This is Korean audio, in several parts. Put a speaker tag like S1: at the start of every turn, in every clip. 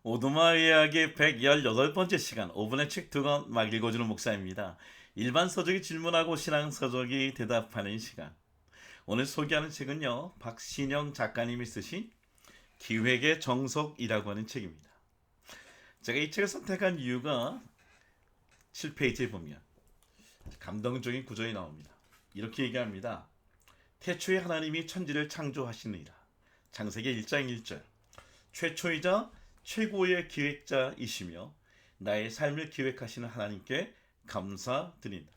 S1: 오두마 이야기 118번째 시간 5분의 책 두 권 막 읽어주는 목사입니다. 일반 서적이 질문하고 신앙 서적이 대답하는 시간. 오늘 소개하는 책은요, 박신영 작가님이 쓰신 기획의 정석이라고 하는 책입니다. 제가 이 책을 선택한 이유가 7페이지에 보면 감동적인 구절이 나옵니다. 이렇게 얘기합니다. 태초에 하나님이 천지를 창조하시느니라. 창세기 1장 1절. 최초이자 최고의 기획자이시며 나의 삶을 기획하시는 하나님께 감사드린다.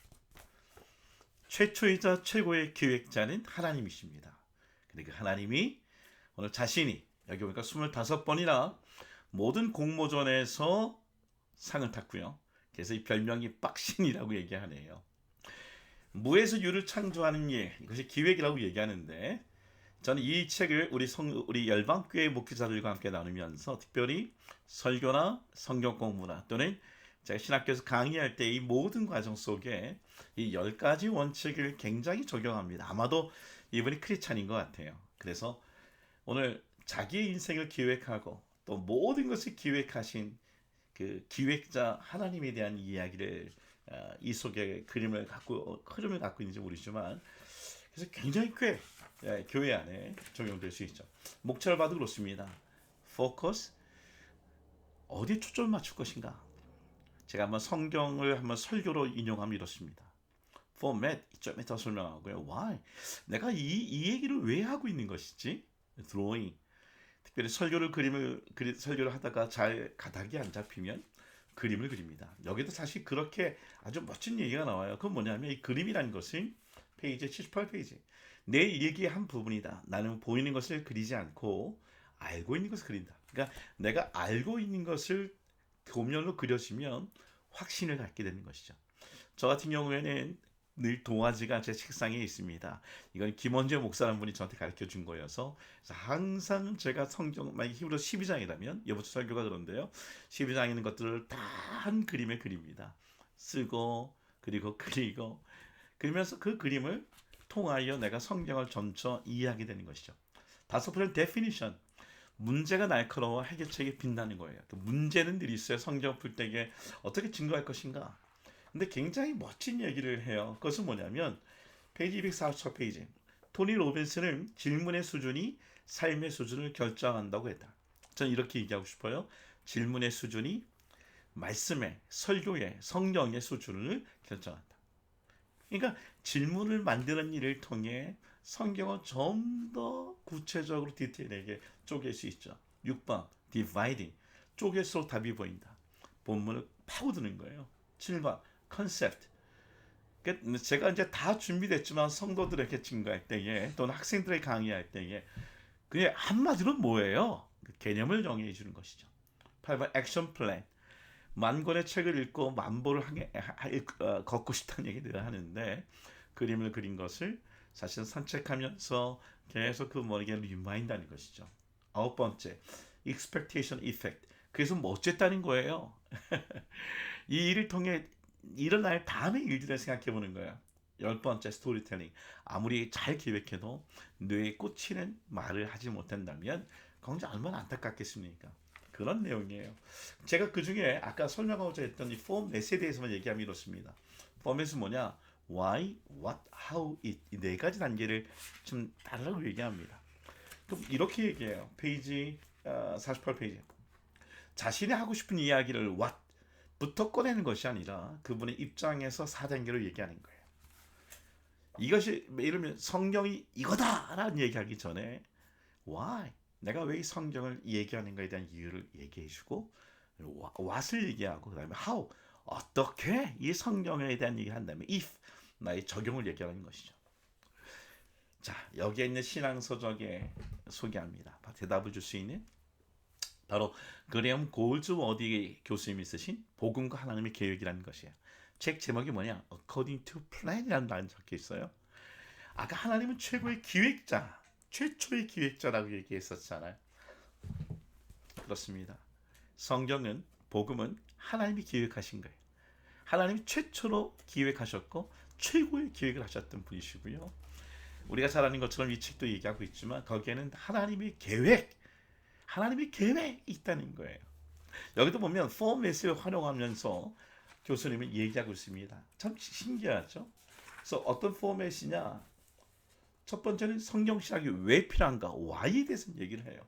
S1: 최초이자 최고의 기획자는 하나님이십니다. 그러니까 하나님이 오늘 자신이 여기 보니까 25번이나 모든 공모전에서 상을 탔고요. 그래서 이 별명이 빡신이라고 얘기하네요. 무에서 유를 창조하는 일, 이것이 기획이라고 얘기하는데 저는 이 책을 우리 열방교회 목회자들과 함께 나누면서 특별히 설교나 성경 공부나 또는 제가 신학교에서 강의할 때 이 모든 과정 속에 이 10가지 원칙을 굉장히 적용합니다. 아마도 이분이 크리스찬인 것 같아요. 그래서 오늘 자기의 인생을 기획하고 또 모든 것을 기획하신 그 기획자 하나님에 대한 이야기를 이 속에 흐름을 갖고 있는지 모르지만 그래서 굉장히 꽤 교회 안에 적용될 수 있죠. 목차를 봐도 그렇습니다. 포커스, 어디에 초점을 맞출 것인가. 제가 한번 성경을 한번 설교로 인용하면 이렇습니다. format, 좀 이따 설명하고요. why, 내가 이 얘기를 왜 하고 있는 것이지. drawing, 특별히 설교를 하다가 잘 가닥이 안 잡히면 그림을 그립니다. 여기도 사실 그렇게 아주 멋진 얘기가 나와요. 그건 뭐냐면 이 그림이라는 것은 페이지 78페이지. 내 얘기의 한 부분이다. 나는 보이는 것을 그리지 않고 알고 있는 것을 그린다. 그러니까 내가 알고 있는 것을 도면으로 그려지면 확신을 갖게 되는 것이죠. 저 같은 경우에는 늘 동화지가 제 책상에 있습니다. 이건 김원재 목사라는 분이 저한테 가르쳐 준 거여서 항상 제가 성경 만약 히브리 12장이라면 이번 주 설교가 그런데요. 12장에 있는 것들을 다 한 그림에 그립니다. 쓰고 그리고 그리고 그러면서 그 그림을 통하여 내가 성경을 점쳐 이해하게 되는 것이죠. 다섯 번째 definition. 문제가 날카로워 해결책이 빛나는 거예요. 그 문제는 늘 있어요. 성경 풀 때에 어떻게 증거할 것인가. 근데 굉장히 멋진 얘기를 해요. 그것은 뭐냐면 페이지 244페이지. 토니 로빈슨은 질문의 수준이 삶의 수준을 결정한다고 했다. 저는 이렇게 얘기하고 싶어요. 질문의 수준이 말씀의, 설교의, 성경의 수준을 결정한다. 그러니까 질문을 만드는 일을 통해 성경을 좀 더 구체적으로 디테일하게 쪼갤 수 있죠. 6번 dividing, 쪼갤수록 답이 보인다. 본문을 파고드는 거예요. 7번 concept, 제가 이제 다 준비됐지만 성도들에게 증거할 때에 또는 학생들에게 강의할 때에 그게 한마디로 뭐예요? 그 개념을 정의해 주는 것이죠. 8번 액션 플랜, 만 권의 책을 읽고 만보를 걷고 싶다는 얘기를 하는데 그림을 그린 것을 사실은 산책하면서 계속 그 머리에 리마인드하는 것이죠. 아홉 번째, expectation effect. 그래서 뭐 어쨌다는 거예요. 이 일을 통해 일어날 다음의 일들을 생각해 보는 거예요. 열 번째, 스토리텔링. 아무리 잘 기획해도 뇌에 꽂히는 말을 하지 못한다면 그건 얼마나 안타깝겠습니까? 그런 내용이에요. 제가 그 중에 아까 설명하고자 했던 이 포맷에 대해서만 얘기하면 이렇습니다. 포맷은 뭐냐? Why, what, how, it. 이 네 가지 단계를 좀 다르다고 얘기합니다. 그럼 이렇게 얘기해요. 페이지 48페이지. 자신이 하고 싶은 이야기를 what부터 꺼내는 것이 아니라 그분의 입장에서 4단계로 얘기하는 거예요. 이것이 이러면 성경이 이거다라는 얘기하기 전에 why, 내가 왜 이 성경을 얘기하는 것에 대한 이유를 얘기해주고 what을 얘기하고 그 다음에 how, 어떻게 이 성경에 대한 얘기를 한다면 if, 나의 적용을 얘기하는 것이죠. 자, 여기에 있는 신앙서적에 소개합니다. 대답을 줄 수 있는 바로 그레엄 골즈워디 교수님이 쓰신 복음과 하나님의 계획이라는 것이에요. 책 제목이 뭐냐? According to Plan이라는 말이 적혀 있어요. 아까 하나님은 최고의 기획자, 최초의 기획자라고 얘기했었잖아요. 그렇습니다. 성경은, 복음은 하나님이 기획하신 거예요. 하나님이 최초로 기획하셨고 최고의 기획을 하셨던 분이시고요. 우리가 잘 아는 것처럼 이 책도 얘기하고 있지만 거기에는 하나님의 계획이 있다는 거예요. 여기도 보면 포맷을 활용하면서 교수님이 얘기하고 있습니다. 참 신기하죠? 그래서 어떤 포맷이냐? 첫 번째는 성경 신학이 왜 필요한가? Why에 대해서 얘기를 해요.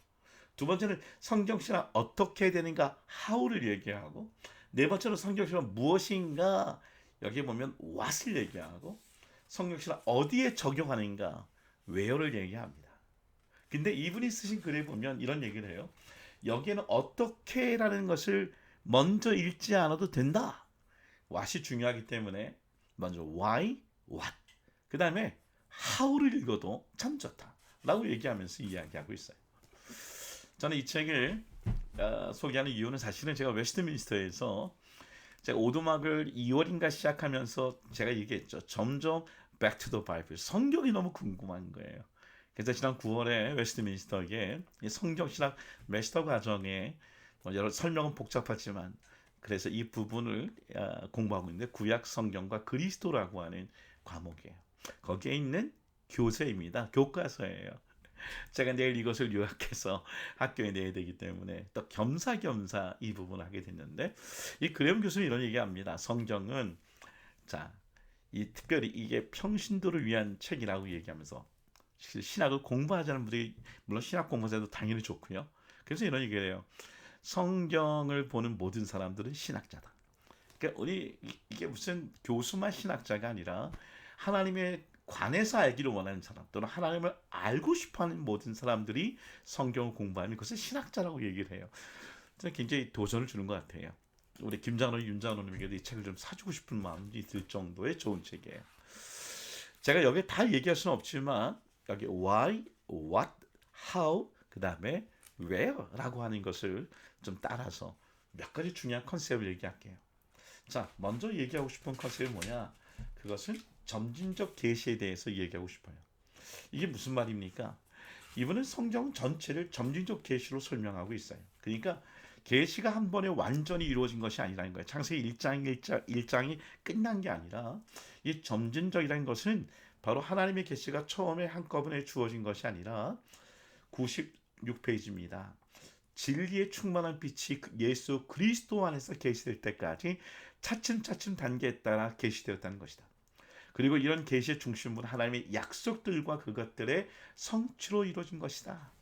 S1: 두 번째는 성경 신학 어떻게 되는가? How를 얘기하고, 네 번째로 성경 신학 무엇인가? 여기 보면 what을 얘기하고, 성경 신학 어디에 적용하는가? where를 얘기합니다. 근데 이분이 쓰신 글에 보면 이런 얘기를 해요. 여기에는 어떻게라는 것을 먼저 읽지 않아도 된다. what이 중요하기 때문에 먼저 why, what, 그 다음에 how를 읽어도 참 좋다 라고 얘기하면서 이야기하고 있어요. 저는 이 책을 소개하는 이유는 사실은 제가 웨스트민스터에서 제가 오두막을 2월인가 시작하면서 제가 얘기했죠. 점점 back to the Bible, 성경이 너무 궁금한 거예요. 그래서 지난 9월에 웨스트민스터에 성경 신학 마스터 과정에 여러 설명은 복잡하지만 그래서 이 부분을 공부하고 있는데 구약 성경과 그리스도라고 하는 과목이에요. 거기에 있는 교재입니다. 교과서예요. 제가 내일 이것을 요약해서 학교에 내야 되기 때문에 또 겸사겸사 이 부분을 하게 됐는데 이 그레엄 교수는 이런 얘기합니다. 성경은 이 특별히 이게 평신도를 위한 책이라고 얘기하면서 신학을 공부하자는 분들이 물론 신학 공부자도 당연히 좋고요. 그래서 이런 얘기를 해요. 성경을 보는 모든 사람들은 신학자다. 그러니까 우리 이게 무슨 교수만 신학자가 아니라 하나님에 관해서 알기를 원하는 사람 또는 하나님을 알고 싶어하는 모든 사람들이 성경을 공부하면 그것을 신학자라고 얘기를 해요. 저는 굉장히 도전을 주는 것 같아요. 우리 김장로, 윤장로님에게도 이 책을 좀 사주고 싶은 마음이 들 정도의 좋은 책이에요. 제가 여기 다 얘기할 수는 없지만 여기 why, what, how, 그 다음에 where라고 하는 것을 좀 따라서 몇 가지 중요한 컨셉을 얘기할게요. 자, 먼저 얘기하고 싶은 컨셉이 뭐냐? 그것은 점진적 계시에 대해서 얘기하고 싶어요. 이게 무슨 말입니까? 이분은 성경 전체를 점진적 계시로 설명하고 있어요. 그러니까 계시가 한 번에 완전히 이루어진 것이 아니라는 거예요. 창세기 1장이 끝난 게 아니라 이 점진적이라는 것은 바로 하나님의 계시가 처음에 한꺼번에 주어진 것이 아니라 96페이지입니다. 진리에 충만한 빛이 예수 그리스도 안에서 계시될 때까지 차츰차츰 단계에 따라 계시되었다는 것이다. 그리고 이런 계시의 중심은 하나님의 약속들과 그것들의 성취로 이루어진 것이다.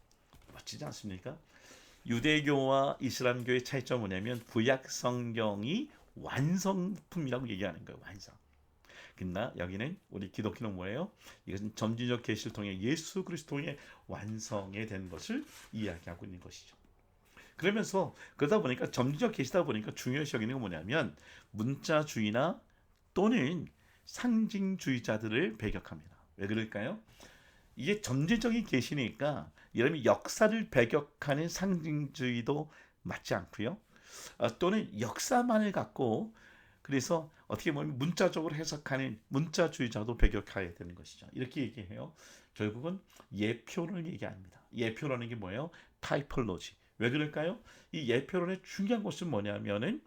S1: 멋지지 않습니까? 유대교와 이슬람교의 차이점은 뭐냐면 구약 성경이 완성품이라고 얘기하는 거예요. 완성. 그러나 여기는 우리 기독교는 뭐예요? 이것은 점진적 계시를 통해 예수 그리스도의 완성에 된 것을 이야기하고 있는 것이죠. 그러면서 그러다 보니까 점진적 계시다 보니까 중요시 여기는 건 뭐냐면 문자주의나 또는 상징주의자들을 배격합니다. 왜 그럴까요? 이게 점진적인 계시니까 이러면 역사를 배격하는 상징주의도 맞지 않고요. 또는 역사만을 갖고 그래서 어떻게 보면 문자적으로 해석하는 문자주의자도 배격해야 되는 것이죠. 이렇게 얘기해요. 결국은 예표론을 얘기합니다. 예표라는 게 뭐예요? 타이폴로지. 왜 그럴까요? 이 예표론의 중요한 것은 뭐냐면은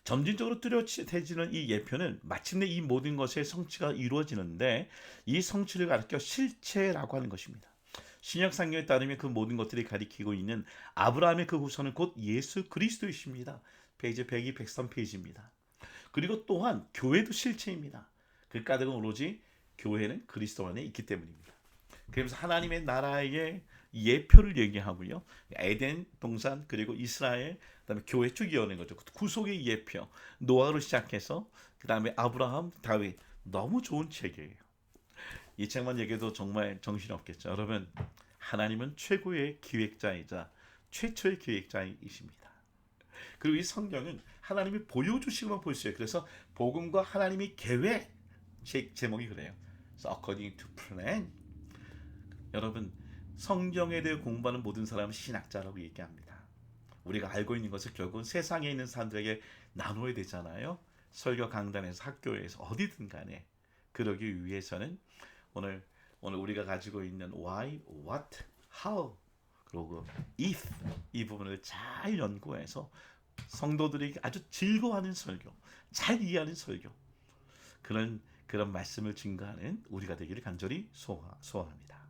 S1: 점진적으로 뚜렷해지는 이 예표는 마침내 이 모든 것의 성취가 이루어지는데 이 성취를 가리켜 실체라고 하는 것입니다. 신약 성경에 따르면 그 모든 것들이 가리키고 있는 아브라함의 그 후손은 곧 예수 그리스도이십니다. 페이지 102, 103페이지입니다. 그리고 또한 교회도 실체입니다. 그 까닭은 오로지 교회는 그리스도 안에 있기 때문입니다. 그러면서 하나님의 나라의 예표를 얘기하고요. 에덴 동산 그리고 이스라엘 그다음에 교회 쭉 이어낸 거죠. 구속의 예표 노아로 시작해서 그다음에 아브라함 다윗 너무 좋은 책이에요. 이 책만 얘기해도 정말 정신없겠죠. 여러분 하나님은 최고의 기획자이자 최초의 기획자이십니다. 그리고 이 성경은 하나님이 보여주시고만 볼 수 있어요. 그래서 복음과 하나님의 계획 제목이 그래요. So according to plan. 여러분 성경에 대해 공부하는 모든 사람은 신학자라고 얘기합니다. 우리가 알고 있는 것을 결국은 세상에 있는 사람들에게 나눠야 되잖아요. 설교 강단에서 학교에서 어디든 간에 그러기 위해서는 오늘 우리가 가지고 있는 why, what, how 그리고 if 이 부분을 잘 연구해서 성도들이 아주 즐거워하는 설교, 잘 이해하는 설교 그런 말씀을 증거하는 우리가 되기를 간절히 소원합니다.